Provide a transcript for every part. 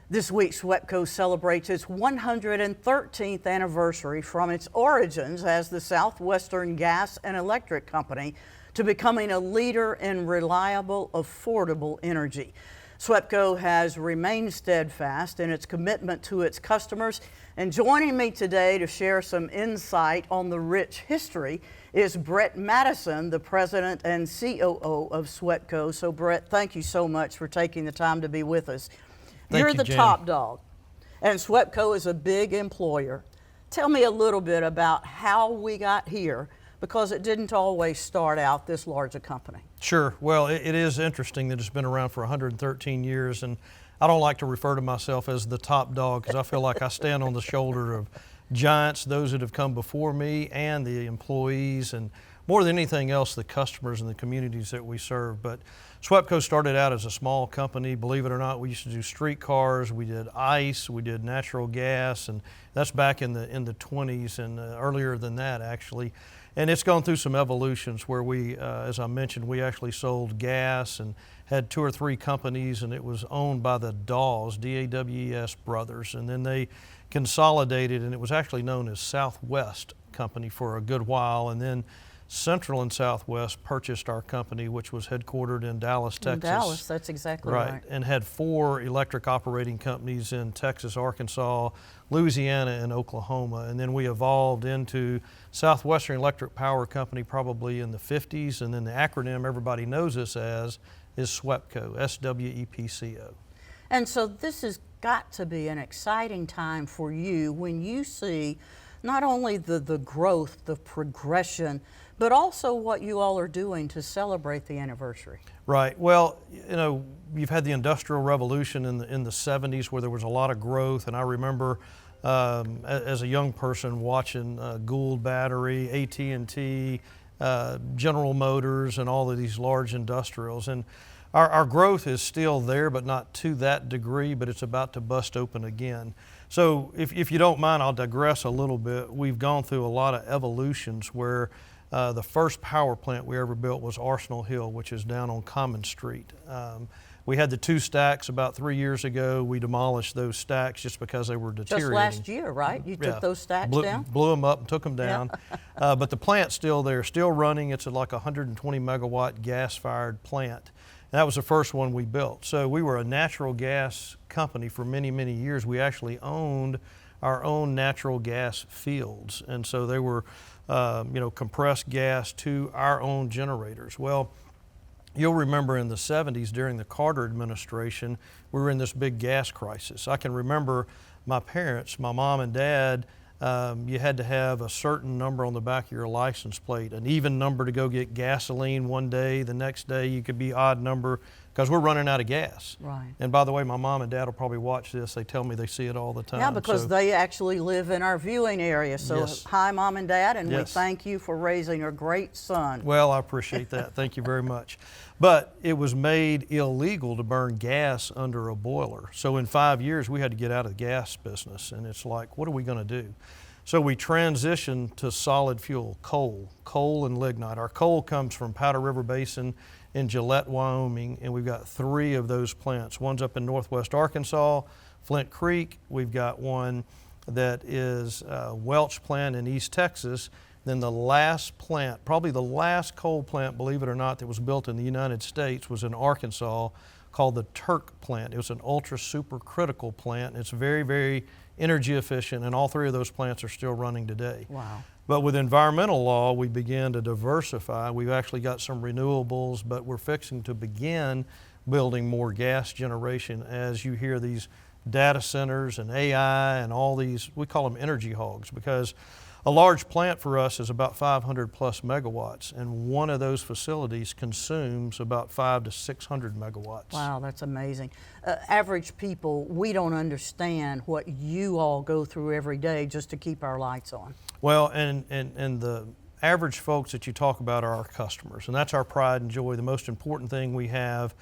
This week, SWEPCO celebrates its 113th anniversary from its origins as the Southwestern Gas and Electric Company to becoming a leader in reliable, affordable energy. SWEPCO has remained steadfast in its commitment to its customers, and joining me today to share some insight on the rich history is Brett Mattison, the president and COO of SWEPCO. So Brett, thank you so much for taking the time to be with us. You're the top dog, and SWEPCO is a big employer. Tell me a little bit about how we got here, because it didn't always start out this large a company. Sure. Well, it is interesting that it's been around for 113 years, and I don't like to refer to myself as the top dog because I feel like I stand on the shoulder of giants, those that have come before me, and the employees, and more than anything else, the customers and the communities that we serve. But SWEPCO started out as a small company. Believe it or not, we used to do streetcars, we did ice, we did natural gas, and that's back in the 20s and earlier than that, actually. And it's gone through some evolutions where we, as I mentioned, we actually sold gas and had 2 or 3 companies, and it was owned by the Dawes, D-A-W-E-S brothers, and then they consolidated, and it was actually known as Southwest Company for a good while, and then Central and Southwest purchased our company, which was headquartered in Dallas, Texas. In Dallas, that's exactly right. And had 4 electric operating companies in Texas, Arkansas, Louisiana, and Oklahoma. And then we evolved into Southwestern Electric Power Company probably in the 50s, and then the acronym everybody knows us as is SWEPCO, S-W-E-P-C-O. And so this has got to be an exciting time for you when you see not only the growth, the progression, but also what you all are doing to celebrate the anniversary. Right. Well, you know, you've had the Industrial Revolution in the 70s where there was a lot of growth, and I remember as a young person watching Gould Battery, AT&T, General Motors, and all of these large industrials. And our growth is still there, but not to that degree, but it's about to bust open again. So if you don't mind, I'll digress a little bit. We've gone through a lot of evolutions where the first power plant we ever built was Arsenal Hill, which is down on Common Street. We had the 2 stacks about 3 years ago. We demolished those stacks just because they were deteriorating. Just last year, right? You took those stacks down? Blew them up and took them down. Yeah. But the plant's still there, still running. It's like a 120 megawatt gas-fired plant. And that was the first one we built. So we were a natural gas company for many, many years. We actually owned our own natural gas fields. And so they were, compressed gas to our own generators. Well, you'll remember in the 70s during the Carter administration, we were in this big gas crisis. I can remember my parents, my mom and dad, you had to have a certain number on the back of your license plate, an even number to go get gasoline one day. The next day you could be odd number because we're running out of gas. Right. And by the way, my mom and dad will probably watch this. They tell me they see it all the time. Yeah, because they actually live in our viewing area. So yes. Hi, Mom and Dad, and yes. we thank you for raising a great son. Well, I appreciate that. Thank you very much. But it was made illegal to burn gas under a boiler. So in 5 years, we had to get out of the gas business. And it's like, what are we going to do? So we transitioned to solid fuel, coal and lignite. Our coal comes from Powder River Basin in Gillette, Wyoming, and we've got 3 of those plants. One's up in northwest Arkansas, Flint Creek. We've got one that is Welch plant in East Texas. Then the last plant, probably the last coal plant, believe it or not, that was built in the United States was in Arkansas called the Turk plant. It was an ultra super critical plant. It's very, very energy efficient, and all 3 of those plants are still running today. Wow. But with environmental law, we began to diversify. We've actually got some renewables, but we're fixing to begin building more gas generation as you hear these data centers and AI and all these, we call them energy hogs, because a large plant for us is about 500 plus megawatts, and one of those facilities consumes about 500 to 600 megawatts. Wow, that's amazing. Average people, we don't understand what you all go through every day just to keep our lights on. Well, and the average folks that you talk about are our customers, and that's our pride and joy, the most important thing we have.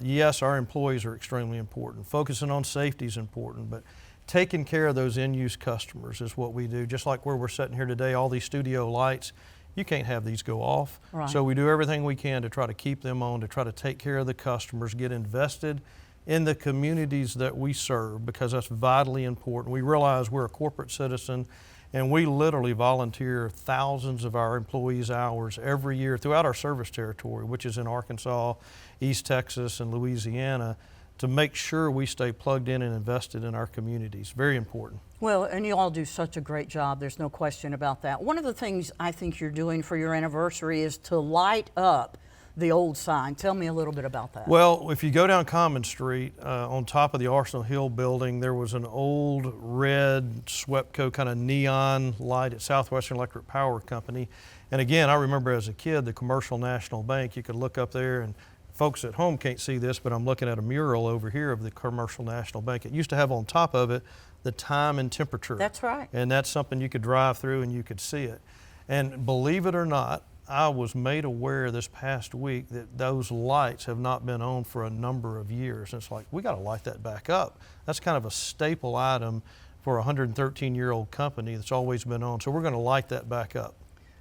Yes, our employees are extremely important. Focusing on safety is important, but taking care of those end-use customers is what we do. Just like where we're sitting here today, all these studio lights, you can't have these go off. Right. So we do everything we can to try to keep them on, to try to take care of the customers, get invested in the communities that we serve, because that's vitally important. We realize we're a corporate citizen, and we literally volunteer thousands of our employees' hours every year throughout our service territory, which is in Arkansas, East Texas, and Louisiana, to make sure we stay plugged in and invested in our communities. Very important. Well, and you all do such a great job. There's no question about that. One of the things I think you're doing for your anniversary is to light up the old sign. Tell me a little bit about that. Well, if you go down Common Street, on top of the Arsenal Hill building, there was an old red SWEPCO kind of neon light at Southwestern Electric Power Company. And again, I remember as a kid, the Commercial National Bank, you could look up there, and folks at home can't see this, but I'm looking at a mural over here of the Commercial National Bank. It used to have on top of it the time and temperature. That's right. And that's something you could drive through and you could see it. And believe it or not, I was made aware this past week that those lights have not been on for a number of years. And it's like, we got to light that back up. That's kind of a staple item for a 113-year-old company that's always been on. So we're going to light that back up.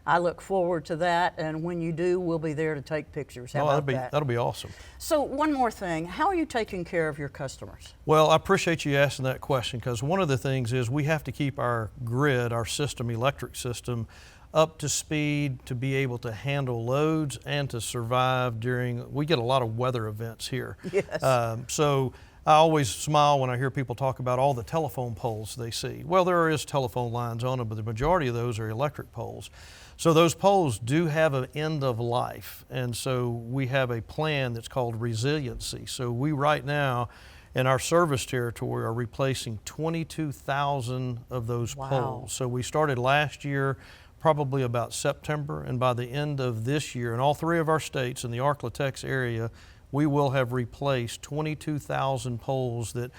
I look forward to that, and when you do, we'll be there to take pictures. How about that? That'll be awesome. So one more thing, how are you taking care of your customers? Well, I appreciate you asking that question, because one of the things is we have to keep our grid, our system, electric system, up to speed to be able to handle loads and to survive during, we get a lot of weather events here. Yes. So I always smile when I hear people talk about all the telephone poles they see. Well, there is telephone lines on them, but the majority of those are electric poles. So those poles do have an end of life, and so we have a plan that's called resiliency. So we right now in our service territory are replacing 22,000 of those poles. So we started last year, probably about September, and by the end of this year, in all three of our states in the Arklatex area, we will have replaced 22,000 poles that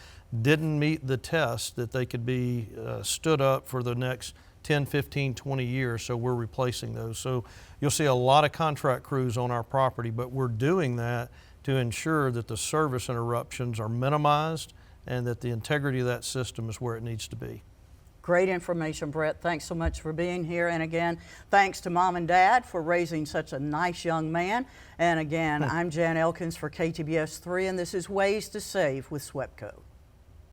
didn't meet the test that they could be stood up for the next 10, 15, 20 years, so we're replacing those. So you'll see a lot of contract crews on our property, but we're doing that to ensure that the service interruptions are minimized and that the integrity of that system is where it needs to be. Great information, Brett. Thanks so much for being here. And again, thanks to Mom and Dad for raising such a nice young man. And again, I'm Jan Elkins for KTBS 3, and this is Ways to Save with SWEPCO.